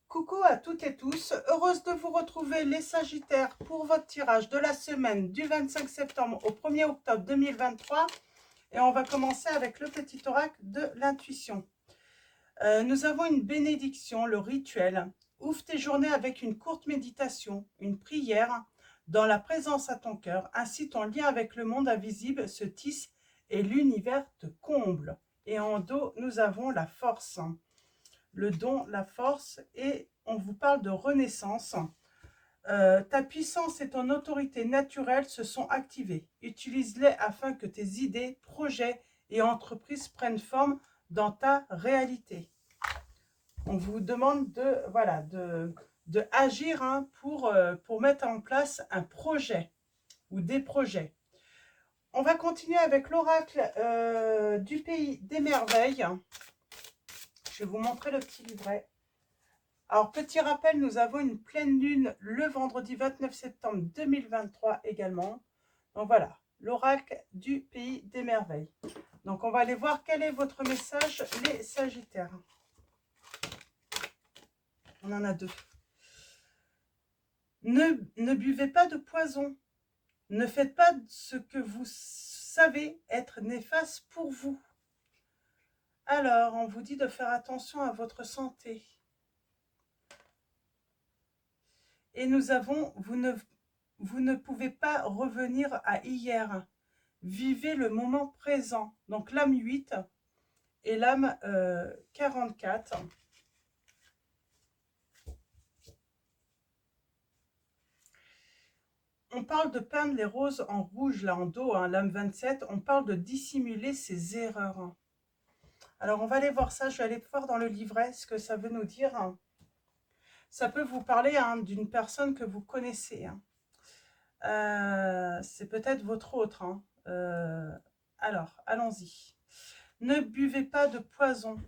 Coucou à toutes et tous, heureuse de vous retrouver les Sagittaires pour votre tirage de la semaine du 25 septembre au 1er octobre 2023 et on va commencer avec le petit oracle de l'intuition. Nous avons une bénédiction, le rituel. Ouvre tes journées avec une courte méditation, une prière, dans la présence à ton cœur. Ainsi ton lien avec le monde invisible se tisse et l'univers te comble. Et en dos, nous avons la force. Le don, la force, et on vous parle de renaissance. Ta puissance et ton autorité naturelle se sont activées. Utilise-les afin que tes idées, projets et entreprises prennent forme dans ta réalité. On vous demande de agir pour mettre en place un projet ou des projets. On va continuer avec l'oracle du pays des merveilles. Je vais vous montrer le petit livret. Alors, petit rappel, nous avons une pleine lune le vendredi 29 septembre 2023 également. Donc voilà, l'oracle du pays des merveilles. Donc, on va aller voir quel est votre message, les Sagittaires. On en a deux. Ne buvez pas de poison. Ne faites pas ce que vous savez être néfaste pour vous. Alors, on vous dit de faire attention à votre santé. Et nous avons, vous ne pouvez pas revenir à hier. Vivez le moment présent. Donc l'âme 8 et l'âme 44. On parle de peindre les roses en rouge, là en dos, hein, l'âme 27. On parle de dissimuler ses erreurs. Alors on va aller voir ça, je vais aller voir dans le livret ce que ça veut nous dire. Ça peut vous parler d'une personne que vous connaissez. C'est peut-être votre autre. Alors, allons-y. Ne buvez pas de poison.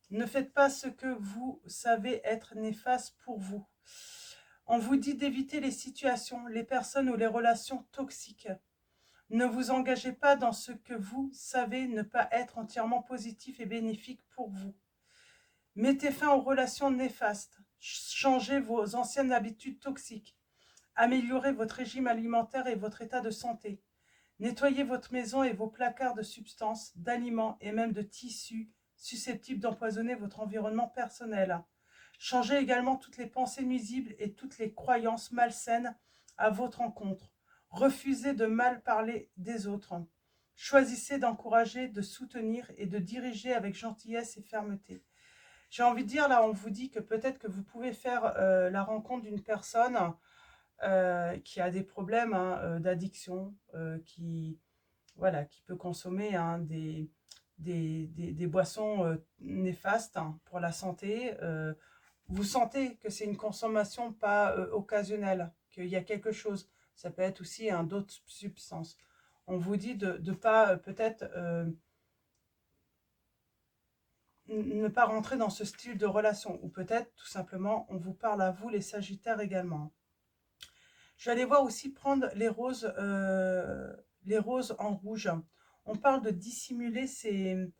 Ne faites pas ce que vous savez être néfaste pour vous. On vous dit d'éviter les situations, les personnes ou les relations toxiques. Ne vous engagez pas dans ce que vous savez ne pas être entièrement positif et bénéfique pour vous. Mettez fin aux relations néfastes. Changez vos anciennes habitudes toxiques. Améliorez votre régime alimentaire et votre état de santé. Nettoyez votre maison et vos placards de substances, d'aliments et même de tissus susceptibles d'empoisonner votre environnement personnel. Changez également toutes les pensées nuisibles et toutes les croyances malsaines à votre encontre. Refusez de mal parler des autres. Choisissez d'encourager, de soutenir et de diriger avec gentillesse et fermeté. J'ai envie de dire, là, on vous dit que peut-être que vous pouvez faire la rencontre d'une personne qui a des problèmes d'addiction, qui peut consommer des boissons néfastes pour la santé. Vous sentez que c'est une consommation pas occasionnelle, qu'il y a quelque chose. Ça peut être aussi d'autres substances. On vous dit de ne pas peut-être ne pas rentrer dans ce style de relation. Ou peut-être tout simplement on vous parle à vous les Sagittaires également. Je vais aller voir aussi prendre les roses en rouge. On parle de dissimuler ces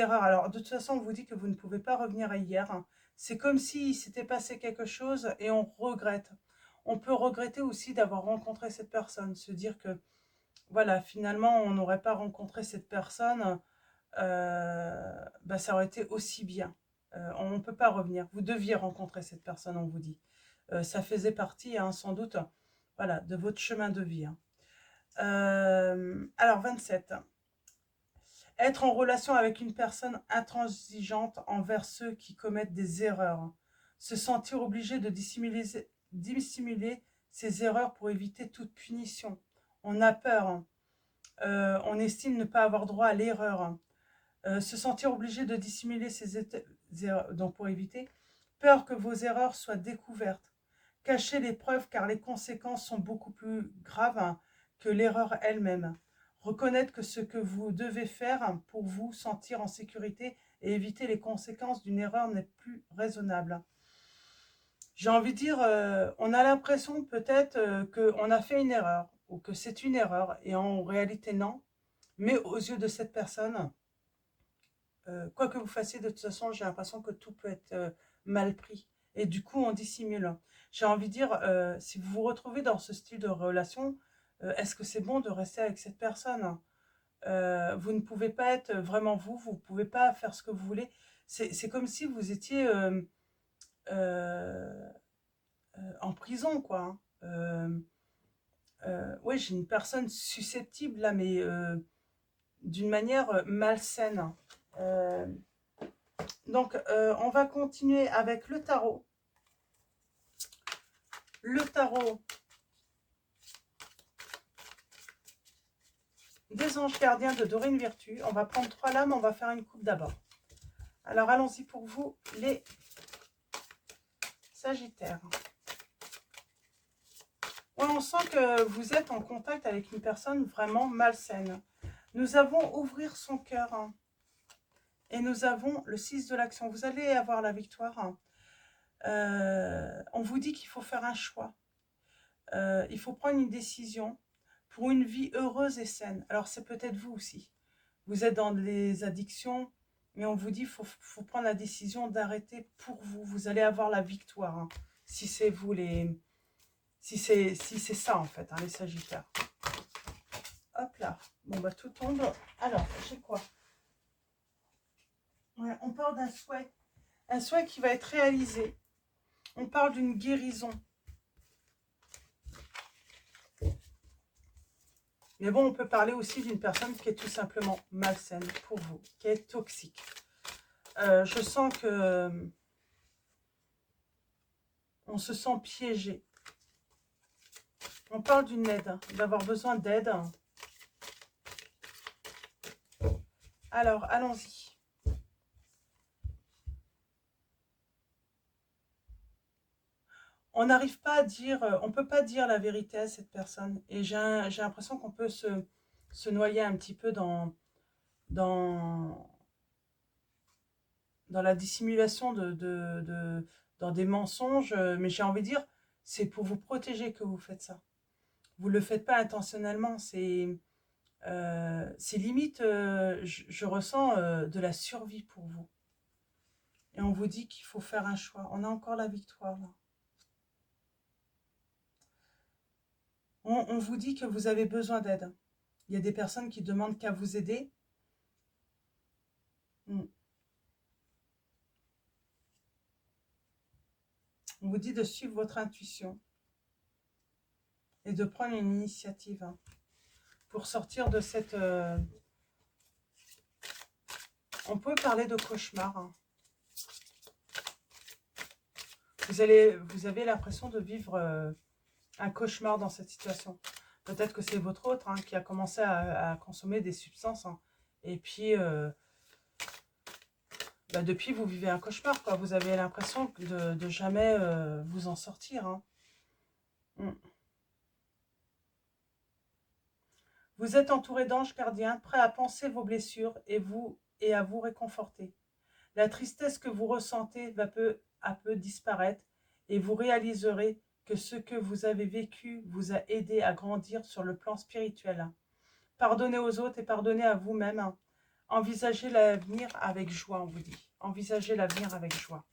erreurs. Alors, de toute façon, on vous dit que vous ne pouvez pas revenir à hier. C'est comme s'il s'était passé quelque chose et on regrette. On peut regretter aussi d'avoir rencontré cette personne. Se dire que, voilà, finalement, on n'aurait pas rencontré cette personne. Ça aurait été aussi bien. On ne peut pas revenir. Vous deviez rencontrer cette personne, on vous dit. Ça faisait partie, sans doute, voilà, de votre chemin de vie. Alors, 27. Être en relation avec une personne intransigeante envers ceux qui commettent des erreurs. Se sentir obligé de dissimuler ses erreurs pour éviter toute punition. On a peur. On estime ne pas avoir droit à l'erreur. Se sentir obligé de dissimuler ses erreurs, donc pour éviter. Peur que vos erreurs soient découvertes. Cachez les preuves car les conséquences sont beaucoup plus graves que l'erreur elle-même. Reconnaître que ce que vous devez faire pour vous sentir en sécurité et éviter les conséquences d'une erreur n'est plus raisonnable. J'ai envie de dire, on a l'impression peut-être qu'on a fait une erreur ou que c'est une erreur et en réalité non. Mais aux yeux de cette personne, quoi que vous fassiez, de toute façon, j'ai l'impression que tout peut être mal pris. Et du coup, on dissimule. J'ai envie de dire, si vous vous retrouvez dans ce style de relation, est-ce que c'est bon de rester avec cette personne? Vous ne pouvez pas être vraiment vous, vous ne pouvez pas faire ce que vous voulez. C'est comme si vous étiez euh, en prison, quoi. Hein. Ouais, j'ai une personne susceptible là, mais d'une manière malsaine. Euh, donc, on va continuer avec le tarot. Le tarot des anges gardiens de Dorine Virtue. On va prendre 3 lames, on va faire une coupe d'abord. Alors, allons-y pour vous, les Sagittaires. Ouais, on sent que vous êtes en contact avec une personne vraiment malsaine. Nous avons ouvrir son cœur. Hein. Et nous avons le 6 de l'action. Vous allez avoir la victoire. Hein. On vous dit qu'il faut faire un choix. Il faut prendre une décision pour une vie heureuse et saine. Alors, c'est peut-être vous aussi. Vous êtes dans les addictions, mais on vous dit qu'il faut prendre la décision d'arrêter pour vous. Vous allez avoir la victoire. Hein, si c'est vous les... Si c'est ça, en fait, hein, les Sagittaires. Hop là. Bon, bah, tout tombe. Alors, j'ai quoi? Ouais, on parle d'un souhait. Un souhait qui va être réalisé. On parle d'une guérison. Mais bon, on peut parler aussi d'une personne qui est tout simplement malsaine pour vous, qui est toxique. Je sens que on se sent piégé. On parle d'une aide, d'avoir besoin d'aide. Alors, allons-y. On n'arrive pas à dire, on ne peut pas dire la vérité à cette personne. Et j'ai l'impression qu'on peut se noyer un petit peu dans la dissimulation dans des mensonges. Mais j'ai envie de dire, c'est pour vous protéger que vous faites ça. Vous ne le faites pas intentionnellement. C'est limite, je ressens de la survie pour vous. Et on vous dit qu'il faut faire un choix. On a encore la victoire là. On vous dit que vous avez besoin d'aide. Il y a des personnes qui demandent qu'à vous aider. On vous dit de suivre votre intuition et de prendre une initiative hein, pour sortir de cette... On peut parler de cauchemar. Hein. Vous avez l'impression de vivre un cauchemar dans cette situation. Peut-être que c'est votre autre hein, qui a commencé à consommer des substances. Hein. Et puis, bah, depuis, vous vivez un cauchemar. Quoi. Vous avez l'impression de jamais vous en sortir. Hein. Vous êtes entouré d'anges gardiens, prêts à panser vos blessures et à vous réconforter. La tristesse que vous ressentez va peu à peu disparaître et vous réaliserez que ce que vous avez vécu vous a aidé à grandir sur le plan spirituel. Pardonnez aux autres et pardonnez à vous-même. Envisagez l'avenir avec joie, on vous dit. Envisagez l'avenir avec joie.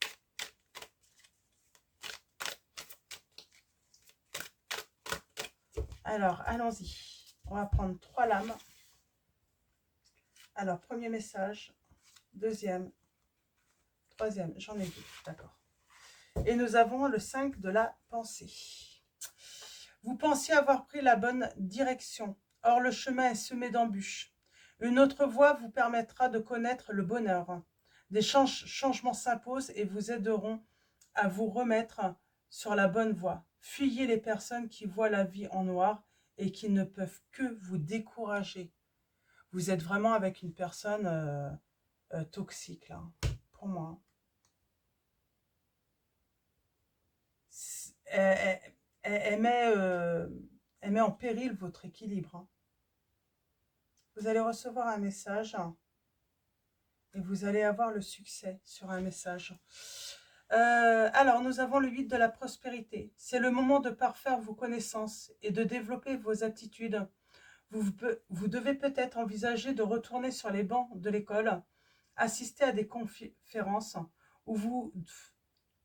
Alors, allons-y. On va prendre 3 lames. Alors, premier message, deuxième, troisième, j'en ai 2, d'accord. Et nous avons le 5 de la pensée. Vous pensiez avoir pris la bonne direction. Or, le chemin est semé d'embûches. Une autre voie vous permettra de connaître le bonheur. Des changements s'imposent et vous aideront à vous remettre sur la bonne voie. Fuyez les personnes qui voient la vie en noir et qui ne peuvent que vous décourager. Vous êtes vraiment avec une personne toxique, là, pour moi. Elle met en péril votre équilibre. Hein. Vous allez recevoir un message et vous allez avoir le succès sur un message. Alors, nous avons le 8 de la prospérité. C'est le moment de parfaire vos connaissances et de développer vos aptitudes. Vous devez peut-être envisager de retourner sur les bancs de l'école, assister à des conférences où vous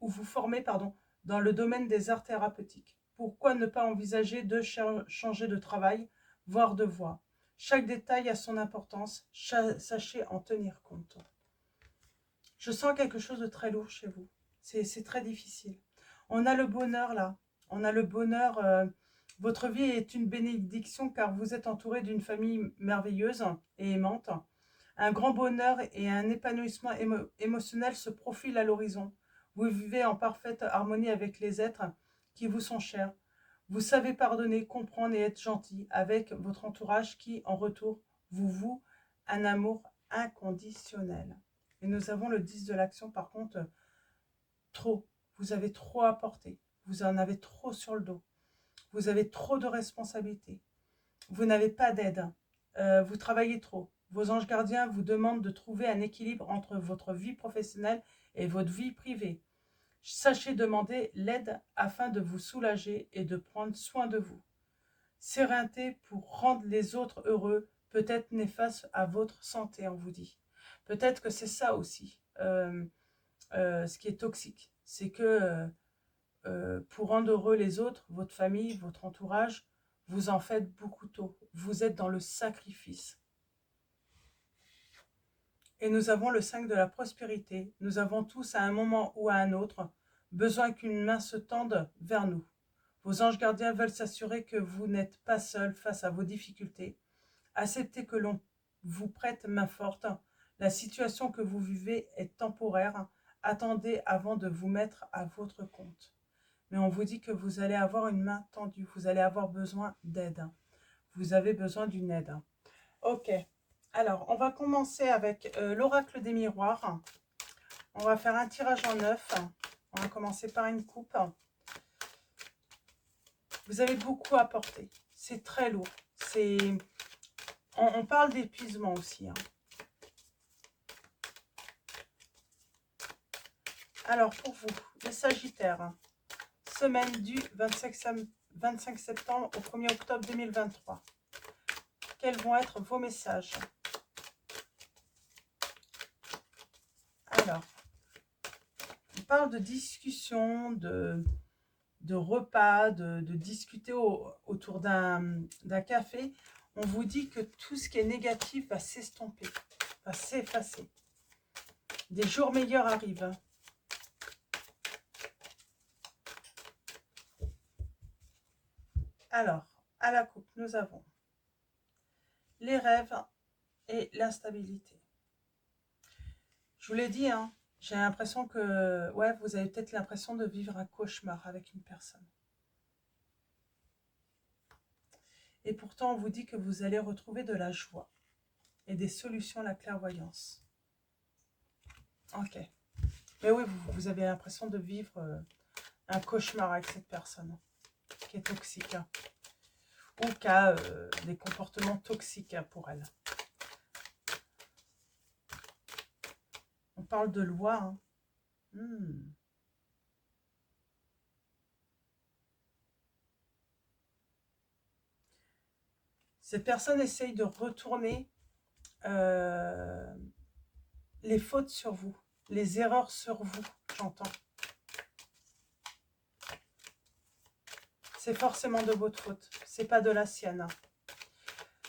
ou vous former, pardon, dans le domaine des arts thérapeutiques. Pourquoi ne pas envisager de changer de travail, voire de voie? Chaque détail a son importance, sachez en tenir compte. Je sens quelque chose de très lourd chez vous. C'est très difficile. On a le bonheur là. On a le bonheur. Votre vie est une bénédiction car vous êtes entouré d'une famille merveilleuse et aimante. Un grand bonheur et un épanouissement émotionnel se profilent à l'horizon. Vous vivez en parfaite harmonie avec les êtres qui vous sont chers. Vous savez pardonner, comprendre et être gentil avec votre entourage qui, en retour, vous voue un amour inconditionnel. Et nous avons le 10 de l'action, par contre, trop. Vous avez trop à porter. Vous en avez trop sur le dos. Vous avez trop de responsabilités. Vous n'avez pas d'aide. Vous travaillez trop. Vos anges gardiens vous demandent de trouver un équilibre entre votre vie professionnelle et votre vie privée. Sachez demander l'aide afin de vous soulager et de prendre soin de vous. Sérénité pour rendre les autres heureux peut être néfaste à votre santé, on vous dit. Peut-être que c'est ça aussi, ce qui est toxique. C'est que pour rendre heureux les autres, votre famille, votre entourage, vous en faites beaucoup trop. Vous êtes dans le sacrifice. Et nous avons le 5 de la prospérité. Nous avons tous, à un moment ou à un autre, besoin qu'une main se tende vers nous. Vos anges gardiens veulent s'assurer que vous n'êtes pas seul face à vos difficultés. Acceptez que l'on vous prête main forte. La situation que vous vivez est temporaire. Attendez avant de vous mettre à votre compte. Mais on vous dit que vous allez avoir une main tendue. Vous allez avoir besoin d'aide. Vous avez besoin d'une aide. Ok. Alors, on va commencer avec l'oracle des miroirs. On va faire un tirage en 9. On va commencer par une coupe. Vous avez beaucoup à porter. C'est très lourd. On parle d'épuisement aussi. Alors, pour vous, les Sagittaires, semaine du 25 septembre au 1er octobre 2023. Quels vont être vos messages? Alors, on parle de discussion, de repas, de discuter autour d'un café. On vous dit que tout ce qui est négatif va s'estomper, va s'effacer. Des jours meilleurs arrivent. Alors, à la coupe, nous avons les rêves et l'instabilité. Je vous l'ai dit, hein, j'ai l'impression que ouais, vous avez peut-être l'impression de vivre un cauchemar avec une personne. Et pourtant, on vous dit que vous allez retrouver de la joie et des solutions à la clairvoyance. Ok. Mais oui, vous avez l'impression de vivre un cauchemar avec cette personne qui est toxique, hein, ou qui a des comportements toxiques, hein, pour elle. On parle de loi. Hein. Cette personne essaye de retourner les fautes sur vous, les erreurs sur vous, j'entends. C'est forcément de votre faute, c'est pas de la sienne.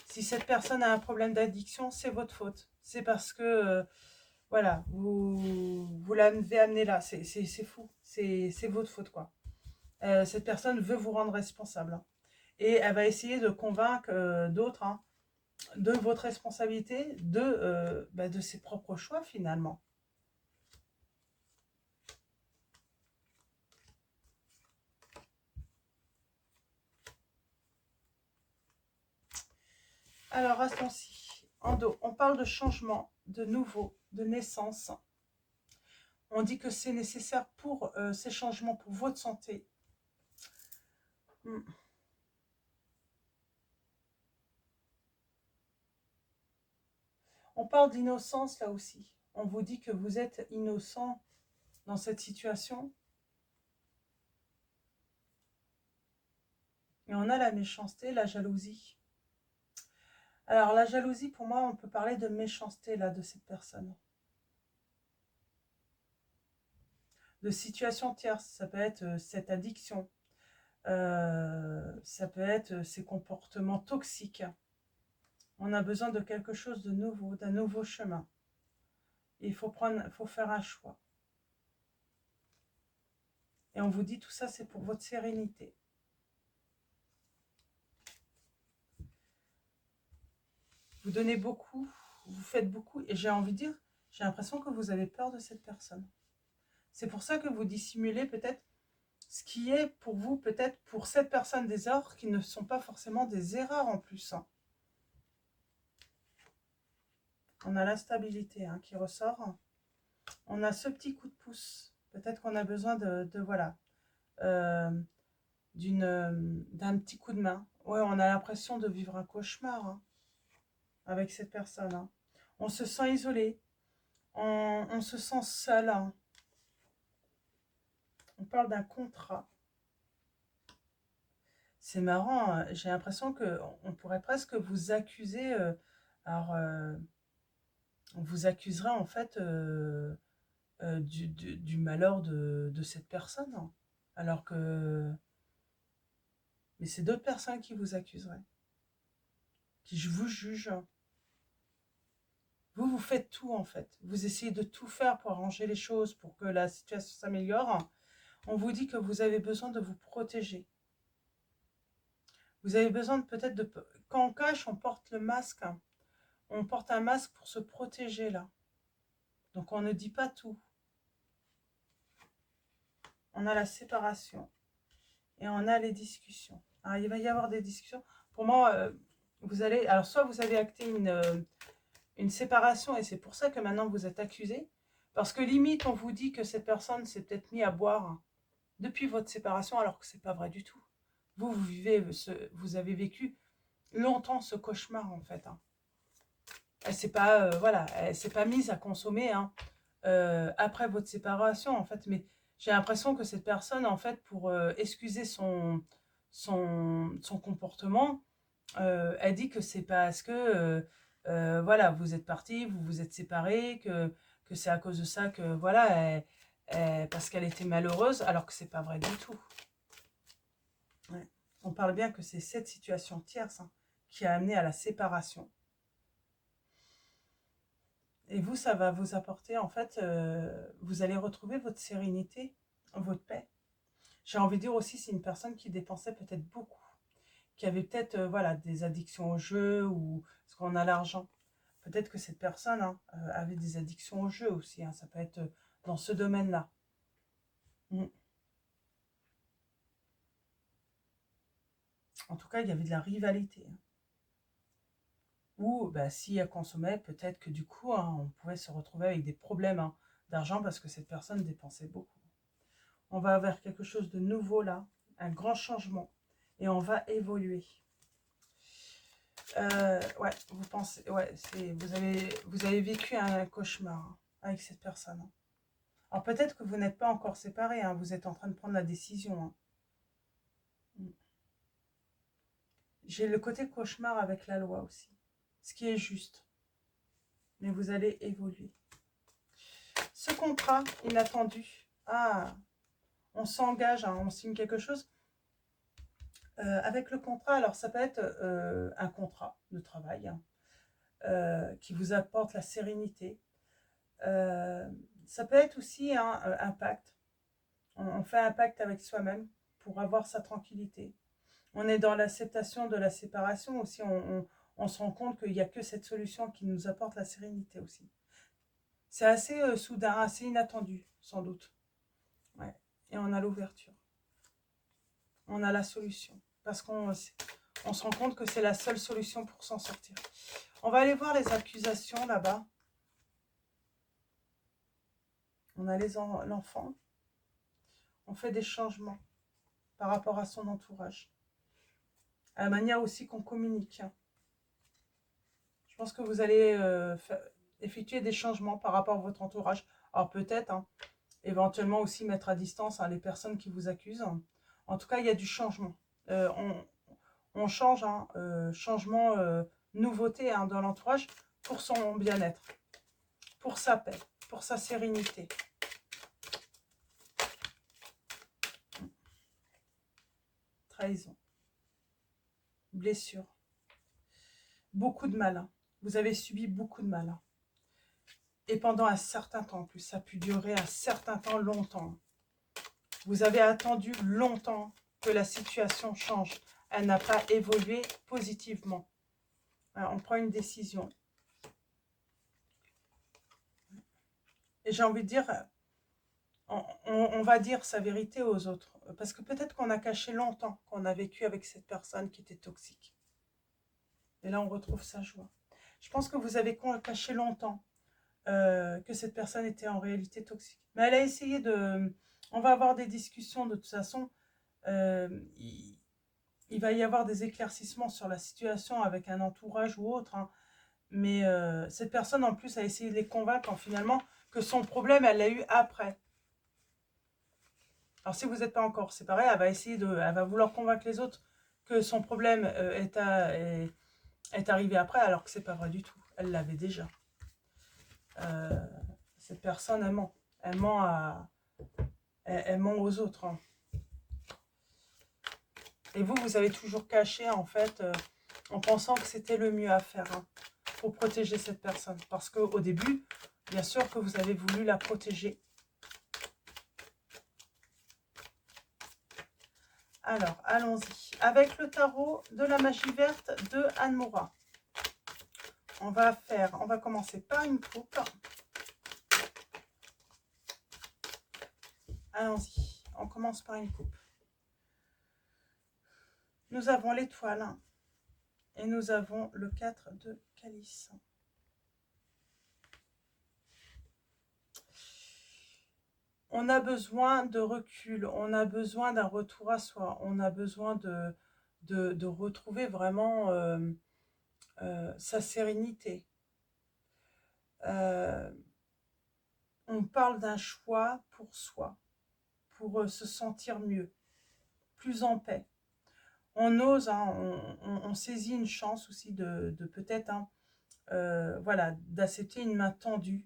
Si cette personne a un problème d'addiction, c'est votre faute. C'est parce que, voilà, vous l'avez amené là, c'est fou, c'est votre faute, quoi. Cette personne veut vous rendre responsable. Hein. Et elle va essayer de convaincre d'autres, hein, de votre responsabilité, de ses propres choix, finalement. Alors, restons-ci. En dos, on parle de changement, de nouveau, de naissance. On dit que c'est nécessaire pour ces changements, pour votre santé. On parle d'innocence là aussi. On vous dit que vous êtes innocent dans cette situation. Et on a la méchanceté, la jalousie. Alors, la jalousie, pour moi, on peut parler de méchanceté là de cette personne. de situations tierces. Ça peut être cette addiction. Ça peut être ces comportements toxiques. On a besoin de quelque chose de nouveau, d'un nouveau chemin. Et il faut faire un choix. Et on vous dit tout ça, c'est pour votre sérénité. Vous donnez beaucoup, vous faites beaucoup, et j'ai envie de dire, j'ai l'impression que vous avez peur de cette personne. C'est pour ça que vous dissimulez peut-être ce qui est pour vous, peut-être pour cette personne, des erreurs qui ne sont pas forcément des erreurs en plus. On a l'instabilité qui ressort. On a ce petit coup de pouce. Peut-être qu'on a besoin voilà, d'un petit coup de main. Ouais, on a l'impression de vivre un cauchemar avec cette personne. On se sent isolé. On se sent seul. On parle d'un contrat. C'est marrant, j'ai l'impression qu'on pourrait presque vous accuser. Alors, on vous accuserait en fait du malheur de cette personne. Alors que... Mais c'est d'autres personnes qui vous accuseraient. Qui vous jugent. Vous faites tout en fait. Vous essayez de tout faire pour arranger les choses, pour que la situation s'améliore. On vous dit que vous avez besoin de vous protéger. Vous avez besoin peut-être de... Quand on cache, on porte le masque. On porte un masque pour se protéger là. Donc on ne dit pas tout. On a la séparation. Et on a les discussions. Alors, il va y avoir des discussions. Pour moi, vous allez... Alors soit vous avez acté une séparation et c'est pour ça que maintenant vous êtes accusé. Parce que limite, on vous dit que cette personne s'est peut-être mise à boire depuis votre séparation alors que c'est pas vrai du tout. Vous avez vécu longtemps ce cauchemar en fait. Elle s'est pas, voilà, elle s'est pas mise à consommer après votre séparation en fait, mais j'ai l'impression que cette personne en fait pour excuser son comportement, elle dit que c'est parce que voilà, vous êtes partis, vous vous êtes séparés, que c'est à cause de ça que voilà, parce qu'elle était malheureuse, alors que c'est pas vrai du tout. Ouais. On parle bien que c'est cette situation tierce qui a amené à la séparation. Et vous, ça va vous apporter, en fait, vous allez retrouver votre sérénité, votre paix. J'ai envie de dire aussi, c'est une personne qui dépensait peut-être beaucoup, qui avait peut-être voilà, des addictions au jeu ou parce qu'on a l'argent. Peut-être que cette personne avait des addictions au jeu aussi. Ça peut être dans ce domaine-là. En tout cas, il y avait de la rivalité. Ou bah, si elle consommait, peut-être que du coup, on pouvait se retrouver avec des problèmes d'argent parce que cette personne dépensait beaucoup. On va avoir quelque chose de nouveau là, un grand changement. Et on va évoluer. Ouais, vous pensez, ouais, vous avez vécu un cauchemar avec cette personne. Alors peut-être que vous n'êtes pas encore séparés, vous êtes en train de prendre la décision. J'ai le côté cauchemar avec la loi aussi, ce qui est juste. Mais vous allez évoluer. Ce contrat inattendu, on s'engage, on signe quelque chose. Avec le contrat, alors ça peut être un contrat de travail qui vous apporte la sérénité. Ça peut être aussi un pacte. On fait un pacte avec soi-même pour avoir sa tranquillité. On est dans l'acceptation de la séparation aussi. On se rend compte qu'il n'y a que cette solution qui nous apporte la sérénité aussi. C'est assez soudain, assez inattendu, sans doute. Ouais. Et on a l'ouverture. On a la solution. Parce qu'on se rend compte que c'est la seule solution pour s'en sortir. On va aller voir les accusations là-bas. On a l'enfant. On fait des changements par rapport à son entourage. À la manière aussi qu'on communique. Je pense que vous allez effectuer des changements par rapport à votre entourage. Alors peut-être, éventuellement aussi mettre à distance les personnes qui vous accusent. En tout cas, il y a du changement. On change, changement, nouveauté dans l'entourage pour son bien-être, pour sa paix, pour sa sérénité. trahison, blessure, beaucoup de mal. Vous avez subi beaucoup de mal. Et pendant un certain temps en plus, ça a pu durer un certain temps, longtemps. Vous avez attendu longtemps que la situation change. Elle n'a pas évolué positivement. Alors, on prend une décision. Et j'ai envie de dire, on va dire sa vérité aux autres. Parce que peut-être qu'on a caché longtemps qu'on a vécu avec cette personne qui était toxique. Et là, on retrouve sa joie. Je pense que vous avez caché longtemps que cette personne était en réalité toxique. Mais elle a essayé de... On va avoir des discussions de toute façon. Il va y avoir des éclaircissements sur la situation avec un entourage ou autre. Hein. Mais cette personne, en plus, a essayé de les convaincre finalement que son problème, elle l'a eu après. Alors, si vous n'êtes pas encore séparés, elle va essayer de... Elle va vouloir convaincre les autres que son problème est arrivé après, alors que c'est pas vrai du tout. Elle l'avait déjà. Cette personne, elle ment. Elle ment aux autres. Hein. Et vous avez toujours caché, en fait, en pensant que c'était le mieux à faire hein, pour protéger cette personne. Parce qu'au début, bien sûr que vous avez voulu la protéger. Alors, allons-y. Avec le tarot de la magie verte de Anne Moura. On va commencer par une coupe. Allons-y. On commence par une coupe. Nous avons l'étoile et nous avons le 4 de calice. On a besoin de recul, on a besoin d'un retour à soi, on a besoin de retrouver vraiment sa sérénité. On parle d'un choix pour soi, pour se sentir mieux, plus en paix. On ose, hein, on saisit une chance aussi de peut-être, hein, voilà, d'accepter une main tendue.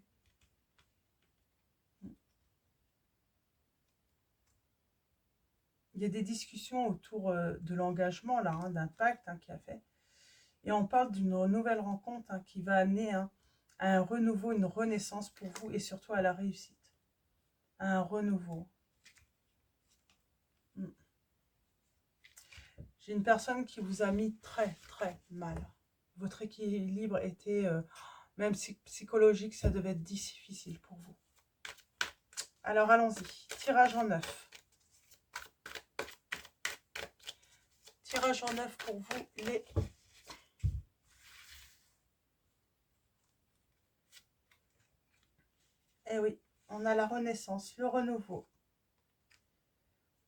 Il y a des discussions autour de l'engagement, là, hein, d'un pacte hein, qui a fait. Et on parle d'une nouvelle rencontre hein, qui va amener hein, à un renouveau, une renaissance pour vous et surtout à la réussite. À un renouveau. J'ai une personne qui vous a mis très, très mal. Votre équilibre était, même psychologique, ça devait être difficile pour vous. Alors, allons-y. Tirage en 9. Tirage en 9 pour vous, les... Eh oui, on a la renaissance, le renouveau.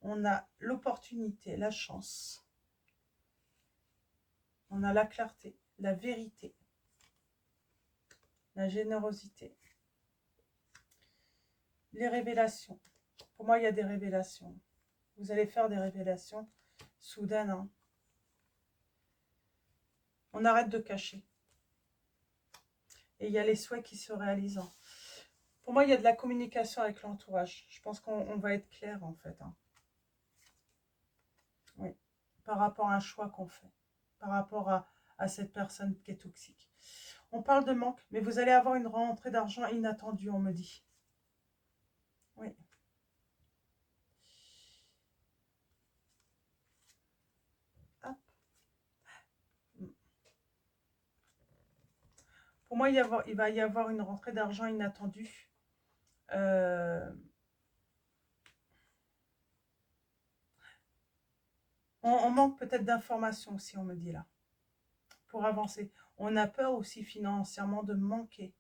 On a l'opportunité, la chance. On a la clarté, la vérité, la générosité, les révélations. Pour moi, il y a des révélations. Vous allez faire des révélations soudaines. Hein. On arrête de cacher. Et il y a les souhaits qui se réalisent. Hein. Pour moi, il y a de la communication avec l'entourage. Je pense qu'on va être clair, en fait. Hein. Oui, par rapport à un choix qu'on fait. Par rapport à cette personne qui est toxique. On parle de manque, mais vous allez avoir une rentrée d'argent inattendue, on me dit. Oui. Hop. Pour moi, il va y avoir une rentrée d'argent inattendue. On manque peut-être d'informations aussi, on me dit là, pour avancer. On a peur aussi financièrement de manquer.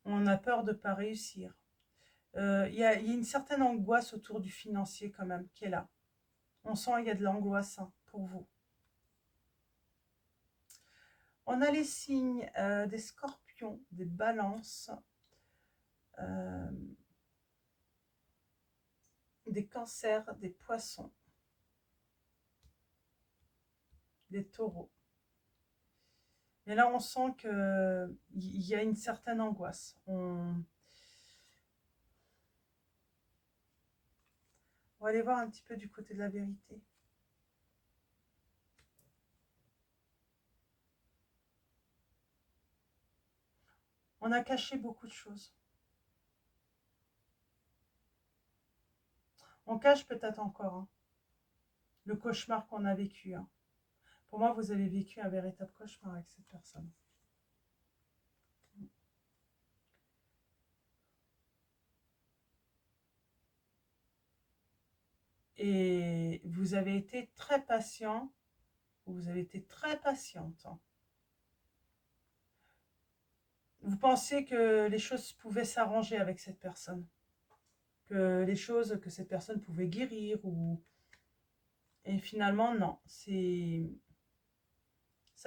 On a peur de ne pas réussir. Il y a une certaine angoisse autour du financier quand même qui est là. On sent qu'il y a de l'angoisse hein, pour vous. On a les signes des scorpions, des balances, des cancers, des poissons, des taureaux. Et là, on sent qu'il y a une certaine angoisse. On va aller voir un petit peu du côté de la vérité. On a caché beaucoup de choses. On cache peut-être encore hein, le cauchemar qu'on a vécu. Hein. Pour moi, vous avez vécu un véritable cauchemar avec cette personne. Et vous avez été très patient, vous avez été très patiente. Hein. Vous pensiez que les choses pouvaient s'arranger avec cette personne, que les choses, que cette personne pouvait guérir, et finalement, non, ça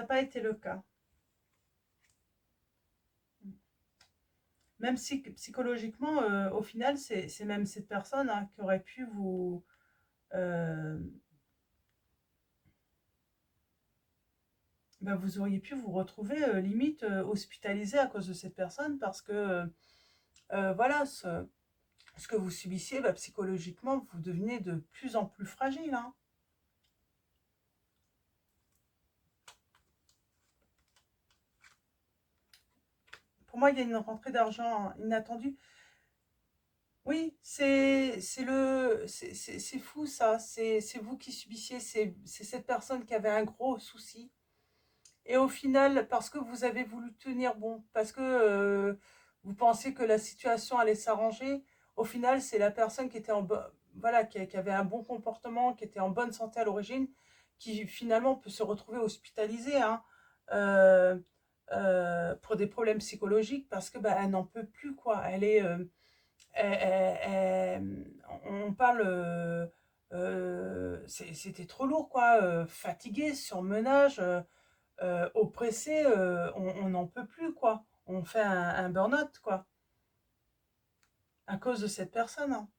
n'a pas été le cas. Même si psychologiquement, au final, c'est même cette personne hein, qui aurait pu vous... ben vous auriez pu vous retrouver limite hospitalisé à cause de cette personne parce que, voilà, ce que vous subissiez, bah, psychologiquement, vous devenez de plus en plus fragile. Hein. Pour moi, il y a une rentrée d'argent inattendue. Oui, c'est fou ça. C'est vous qui subissiez. C'est cette personne qui avait un gros souci. Et au final, parce que vous avez voulu tenir bon, parce que vous pensiez que la situation allait s'arranger, au final, c'est la personne qui était voilà, qui avait un bon comportement, qui était en bonne santé à l'origine, qui finalement peut se retrouver hospitalisée hein, euh, pour des problèmes psychologiques parce que bah, elle n'en peut plus quoi. Elle est, on parle, c'était trop lourd quoi, fatiguée, surmenage. Oppressé, on n'en peut plus, quoi. On fait un burn-out, quoi, à cause de cette personne. Hein.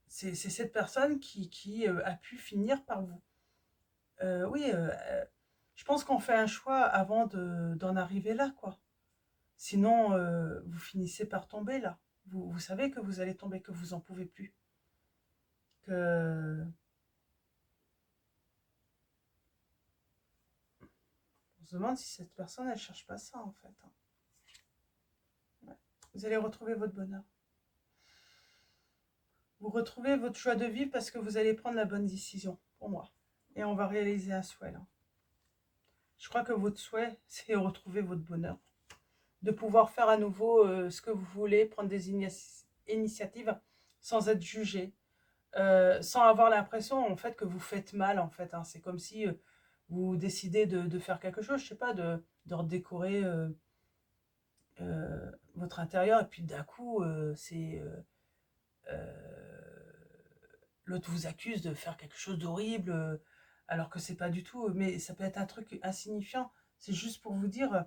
C'est cette personne qui a pu finir par vous. Oui, je pense qu'on fait un choix avant d'en arriver là, quoi. Sinon, vous finissez par tomber là. Vous savez que vous allez tomber, que vous en pouvez plus. Que... On se demande si cette personne, elle cherche pas ça, en fait. Hein. Ouais. Vous allez retrouver votre bonheur. Vous retrouvez votre joie de vivre parce que vous allez prendre la bonne décision, pour moi. Et on va réaliser un souhait, là. Je crois que votre souhait, c'est retrouver votre bonheur. De pouvoir faire à nouveau ce que vous voulez, prendre des initiatives sans être jugé. Sans avoir l'impression, en fait, que vous faites mal, en fait. Hein. C'est comme si vous décidez de faire quelque chose, je sais pas, de redécorer votre intérieur. Et puis d'un coup, l'autre vous accuse de faire quelque chose d'horrible, alors que c'est pas du tout. Mais ça peut être un truc insignifiant. C'est juste pour vous dire,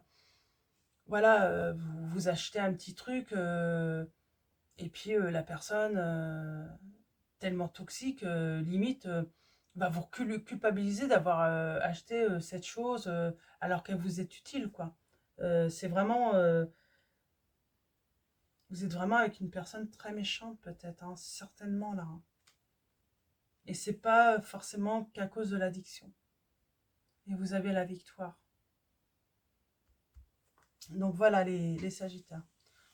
voilà, vous achetez un petit truc, et puis la personne, tellement toxique, limite, va vous culpabiliser d'avoir acheté cette chose alors qu'elle vous est utile, quoi. C'est vraiment, vous êtes vraiment avec une personne très méchante, peut-être, hein, certainement là. Hein. Et c'est pas forcément qu'à cause de l'addiction. Et vous avez la victoire. Donc voilà les Sagittaires.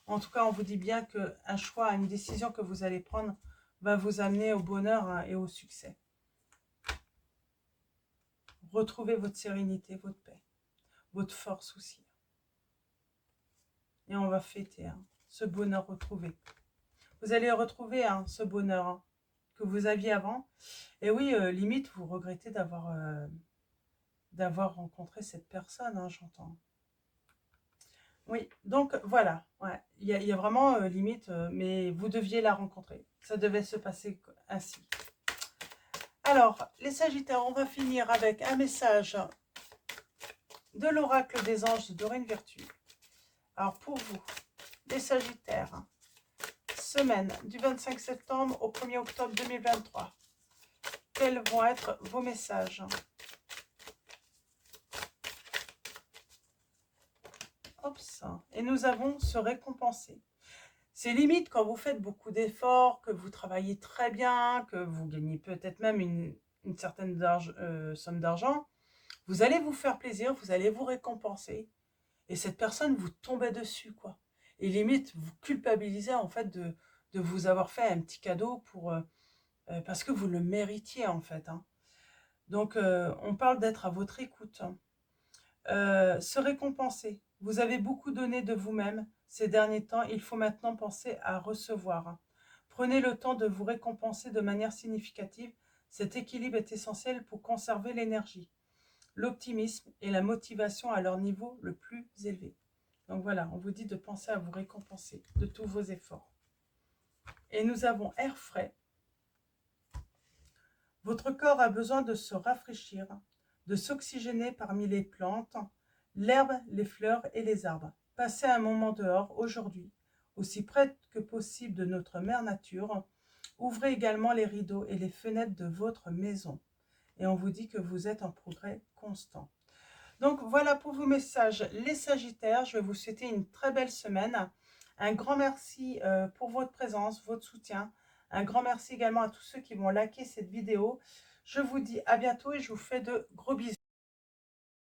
En tout cas, on vous dit bien qu'un choix, une décision que vous allez prendre va vous amener au bonheur hein, et au succès. Retrouvez votre sérénité, votre paix, votre force aussi. Et on va fêter hein, ce bonheur retrouvé. Vous allez retrouver hein, ce bonheur hein, que vous aviez avant. Et oui, limite, vous regrettez d'avoir rencontré cette personne, hein, j'entends. Oui, donc voilà, ouais. Il y a vraiment limite, mais vous deviez la rencontrer. Ça devait se passer ainsi. Alors, les Sagittaires, on va finir avec un message de l'oracle des anges de Dorine Virtue. Alors, pour vous, les Sagittaires, semaine du 25 septembre au 1er octobre 2023, quels vont être vos messages? Hop, ça. Et nous avons se récompenser. C'est limite quand vous faites beaucoup d'efforts, que vous travaillez très bien, que vous gagnez peut-être même une certaine somme d'argent, vous allez vous faire plaisir, vous allez vous récompenser. Et cette personne vous tombait dessus, quoi. Et limite, vous culpabilisez en fait de vous avoir fait un petit cadeau parce que vous le méritiez en fait. Hein. Donc, on parle d'être à votre écoute. Hein. Se récompenser. Vous avez beaucoup donné de vous-même ces derniers temps. Il faut maintenant penser à recevoir. Hein. Prenez le temps de vous récompenser de manière significative. Cet équilibre est essentiel pour conserver l'énergie, l'optimisme et la motivation à leur niveau le plus élevé. Donc voilà, on vous dit de penser à vous récompenser de tous vos efforts. Et nous avons air frais. Votre corps a besoin de se rafraîchir, de s'oxygéner parmi les plantes, l'herbe, les fleurs et les arbres. Passez un moment dehors aujourd'hui, aussi près que possible de notre mère nature. Ouvrez également les rideaux et les fenêtres de votre maison. Et on vous dit que vous êtes en progrès constant. Donc voilà pour vos messages, les Sagittaires. Je vais vous souhaiter une très belle semaine. Un grand merci pour votre présence, votre soutien. Un grand merci également à tous ceux qui vont liker cette vidéo. Je vous dis à bientôt et je vous fais de gros bisous.